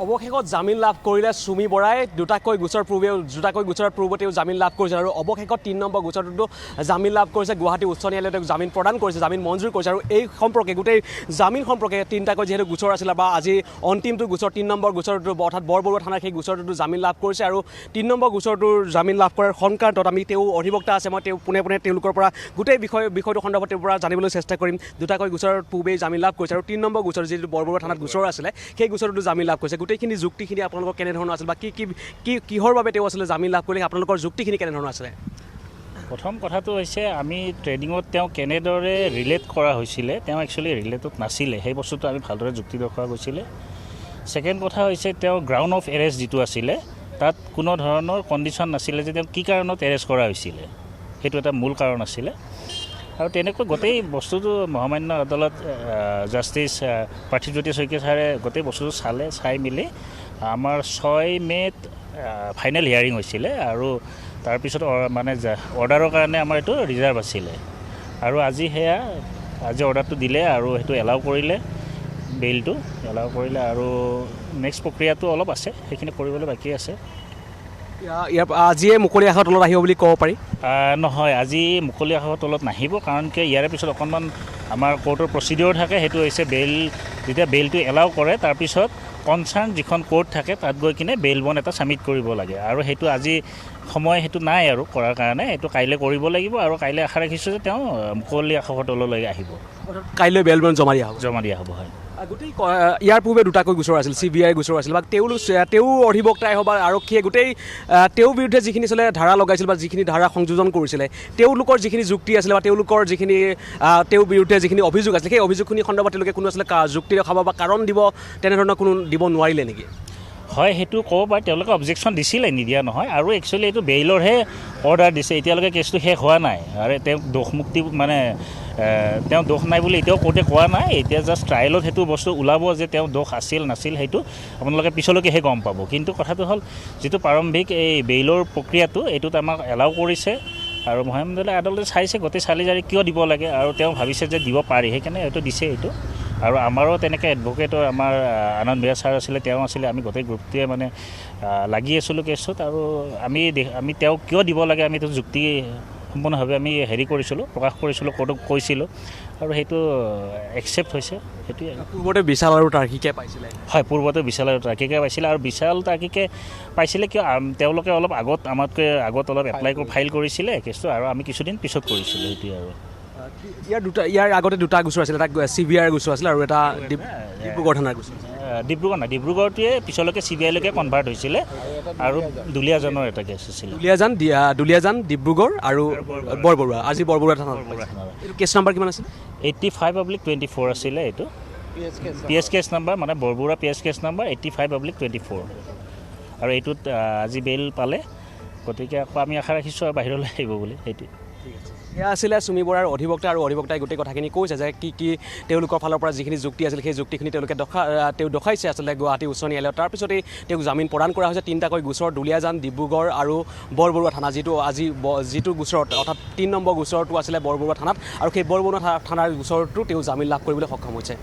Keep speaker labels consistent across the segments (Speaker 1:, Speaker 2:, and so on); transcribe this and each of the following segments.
Speaker 1: অৱশেষত জামিন লাভ কৰিলে চুমি বৰাই দুটাকৈ গোচৰ পূৰ্বতেও জামিন লাভ কৰিছিল আৰু অৱশেষত ৩ নম্বৰ গোচৰটোতো জামিন লাভ কৰিছে গুৱাহাটী উচ্চ ন্যায়ালয়ে তেওঁক জামিন প্ৰদান কৰিছে জামিন মঞ্জুৰ কৰিছে আৰু এই সম্পৰ্কে গোটেই জামিন সম্পৰ্কে তিনিটাকৈ যিহেতু গোচৰ আছিলে বা আজি অন্তিমটো গোচৰ ৩ নম্বৰ গোচৰটো অৰ্থাৎ বৰবৰুৱা থানাৰ সেই গোচৰটোতো জামিন লাভ কৰিছে আৰু ৩ নম্বৰ গোচৰটোৰ জামিন লাভ কৰাৰ সংক্ৰান্তত আমি তেওঁ অধিবক্তা আছে মই তেওঁ পোনে তেওঁলোকৰ পৰা গোটেই বিষয়টো সন্দৰ্ভত তেওঁৰ পৰা জানিবলৈ চেষ্টা কৰিম দুটাকৈ গোচৰ পূৰ্বেই জামিন লাভ কৰিছে আৰু ৩ নম্বৰ গোচৰ যিটো বৰবৰুৱা থানাত গোচৰ আছিলে সেই গোচৰটো জামিন লাভ কৰিছে গোটেইখিনি যুক্তিখিনি আপোনালোকৰ কেনেধৰণৰ আছিল বা কিহৰ বাবে তেওঁ আছিলে জামিন লাভ কৰিলে আপোনালোকৰ যুক্তিখিনি কেনেধৰণৰ আছিলে
Speaker 2: প্ৰথম কথাটো হৈছে আমি ট্ৰেডিঙত তেওঁ কেনেদৰে ৰিলেট কৰা হৈছিলে তেওঁ একচুৱেলি ৰিলেটত নাছিলে সেই বস্তুটো আমি ভালদৰে যুক্তি দেখুওৱা গৈছিলে ছেকেণ্ড কথা হৈছে তেওঁ গ্ৰাউণ্ড অফ এৰেষ্ট যিটো আছিলে তাত কোনো ধৰণৰ কণ্ডিশ্যন নাছিলে যে তেওঁ কি কাৰণত এৰেষ্ট কৰা হৈছিলে সেইটো এটা মূল কাৰণ আছিলে আৰু তেনেকৈ গোটেই বস্তুটো মহামান্য আদালত জাষ্টিছ পাৰ্থিৱজ্যোতি শইকীয়া ছাৰে গোটেই বস্তুটো চাই মেলি আমাৰ 6 মে'ত ফাইনেল হিয়াৰিং হৈছিলে আৰু তাৰপিছত মানে অৰ্ডাৰৰ কাৰণে আমাৰ এইটো ৰিজাৰ্ভ আছিলে আৰু আজি অৰ্ডাৰটো দিলে আৰু সেইটো এলাউ কৰিলে বেইলটো এলাউ কৰিলে আৰু নেক্সট প্ৰক্ৰিয়াটো অলপ আছে সেইখিনি কৰিবলৈ বাকী আছে
Speaker 1: ইয়াৰ আজিয়ে মুকলি আকাশৰ তলত আহিব বুলি ক'ব পাৰি
Speaker 2: নহয় আজি মুকলি আকাশৰ তলত নাহিব কাৰণ কি ইয়াৰে পিছত অকণমান আমাৰ কোৰ্টৰ প্ৰচিডিঅ'ৰ থাকে সেইটো হৈছে যেতিয়া বেইলটো এলাউ কৰে তাৰপিছত কনচাৰ্ণ যিখন কোৰ্ট থাকে তাত গৈ কিনে বেইল বণ্ড এটা ছাবমিট কৰিব লাগে আৰু সেইটো আজি সময় সেইটো নাই আৰু কৰাৰ কাৰণে এইটো কাইলৈ কৰিব লাগিব আৰু কাইলৈ আশা ৰাখিছোঁ যে তেওঁ মুকলি আকাশৰ তললৈ আহিব
Speaker 1: কাইলৈ বেইল বণ্ড জমা দিয়া হ'ব
Speaker 2: হয়
Speaker 1: গোটেই ইয়াৰ পূৰ্বে দুটাকৈ গোচৰ আছিল CBI গোচৰ আছিল বা তেওঁ অধিবক্তাই হওক বা আৰক্ষীয়ে গোটেই তেওঁৰ বিৰুদ্ধে যিখিনি আছিলে ধাৰা লগাইছিল বা যিখিনি ধাৰা সংযোজন কৰিছিলে তেওঁলোকৰ যিখিনি যুক্তি আছিলে বা তেওঁলোকৰ যিখিনি তেওঁৰ বিৰুদ্ধে যিখিনি অভিযোগ আছিলে সেই অভিযোগখিনি সন্দৰ্ভত তেওঁলোকে কোনো আছিলে যুক্তি দেখাব বা কাৰণ দিব তেনেধৰণৰ কোনো দিব নোৱাৰিলে নেকি
Speaker 2: হয় সেইটো ক'ব পাৰে তেওঁলোকে অবজেকশ্যন দিছিলে নিদিয়া নহয় আৰু একচুৱেলি এইটো বেইলৰহে অৰ্ডাৰ দিছে এতিয়ালৈকে কেছটো শেষ হোৱা নাই আৰু তেওঁক দোষমুক্তি মানে তেওঁ দোষ নাই বুলি এতিয়াও কোৰ্টে কোৱা নাই এতিয়া জাষ্ট ট্ৰায়েলত সেইটো বস্তু ওলাব যে তেওঁ দোষ আছিল নাছিল সেইটো আপোনালোকে পিছলৈকেহে গম পাব কিন্তু কথাটো হ'ল যিটো প্ৰাৰম্ভিক এই বেইলৰ প্ৰক্ৰিয়াটো এইটোত আমাক এলাউ কৰিছে আৰু মহামান্য আদালতে চাইছে গোটেই চালি জাৰি কিয় দিব লাগে আৰু তেওঁ ভাবিছে যে দিব পাৰি সেইকাৰণে এইটো দিছে এইটো আৰু আমাৰো তেনেকৈ এডভকেটৰ আমাৰ আনন্দ বেয়া ছাৰ আছিলে তেওঁ আছিলে আমি গোটেই গ্ৰুপটোৱে মানে লাগি আছিলোঁ কেছত আৰু আমি তেওঁক কিয় দিব লাগে আমি এইটো যুক্তি সম্পূৰ্ণভাৱে আমি প্ৰকাশ কৰিছিলোঁ কোৰ্টক কৈছিলোঁ আৰু সেইটো একচেপ্ট হৈছে সেইটোৱে
Speaker 1: পূৰ্বতে বিশাল আৰু তাৰ্কিকে পাইছিলে
Speaker 2: হয় পূৰ্বতে বিশাল আৰু তাৰ্কিকে পাইছিলে আৰু বিশাল তাৰ্কিকে পাইছিলে কিয় তেওঁলোকে অলপ আমাতকৈ আগত অলপ ফাইল কৰিছিলে কেছটো আৰু আমি কিছুদিন পিছত কৰিছিলোঁ সেইটোৱে আৰু
Speaker 1: ইয়াৰ আগতে দুটা গোচৰ আছিলে এটা CBI গোচৰ আছিলে আৰু এটা ডিব্ৰুগড় থানাৰ গোচৰ
Speaker 2: ডিব্ৰুগড়টোৱে পিছলৈকে CBIলৈকে কনভাৰ্ট হৈছিলে আৰু দুলীয়াজানৰ এটা কেছ আছিলে
Speaker 1: দুলীয়াজান ডিব্ৰুগড় আৰু বৰবৰুৱা আজি বৰবৰুৱা থানাত এইটো কেছ নাম্বাৰ কিমান আছিল
Speaker 2: 85/24 আছিলে এইটো PS কেছ নাম্বাৰ মানে বৰবৰুৱা PS কেছ নাম্বাৰ 85/24 আৰু এইটোত আজি বেইল পালে গতিকে আকৌ আমি আশা ৰাখিছোঁ আৰু বাহিৰলৈ আহিব বুলি সেইটোৱে
Speaker 1: এয়া আছিলে চুমি বৰাৰ অধিবক্তা আৰু অধিবক্তাই গোটেই কথাখিনি কৈছে যে কি তেওঁলোকৰ ফালৰ পৰা যিখিনি যুক্তি আছিল সেই যুক্তিখিনি তেওঁলোকে দেখাইছে আচলতে গুৱাহাটী উচ্চ ন্যায়ালয়ত তাৰপিছতেই তেওঁক জামিন প্ৰদান কৰা হৈছে তিনিটাকৈ গোচৰ দুলীয়াজান ডিব্ৰুগড় আৰু বৰবৰুৱা থানা যিটো গোচৰত অৰ্থাৎ ৩ নম্বৰ গোচৰটো আছিলে বৰবৰুৱা থানাত আৰু সেই বৰবৰুৱা থানাৰ গোচৰটো তেওঁ জামিন লাভ কৰিবলৈ সক্ষম হৈছে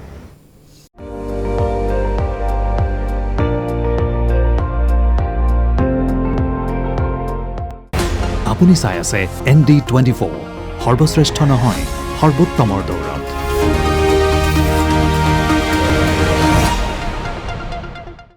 Speaker 3: আপুনি চাই আছে ND24 সৰ্বশ্ৰেষ্ঠ নহয় সৰ্বোত্তমৰ দৌৰ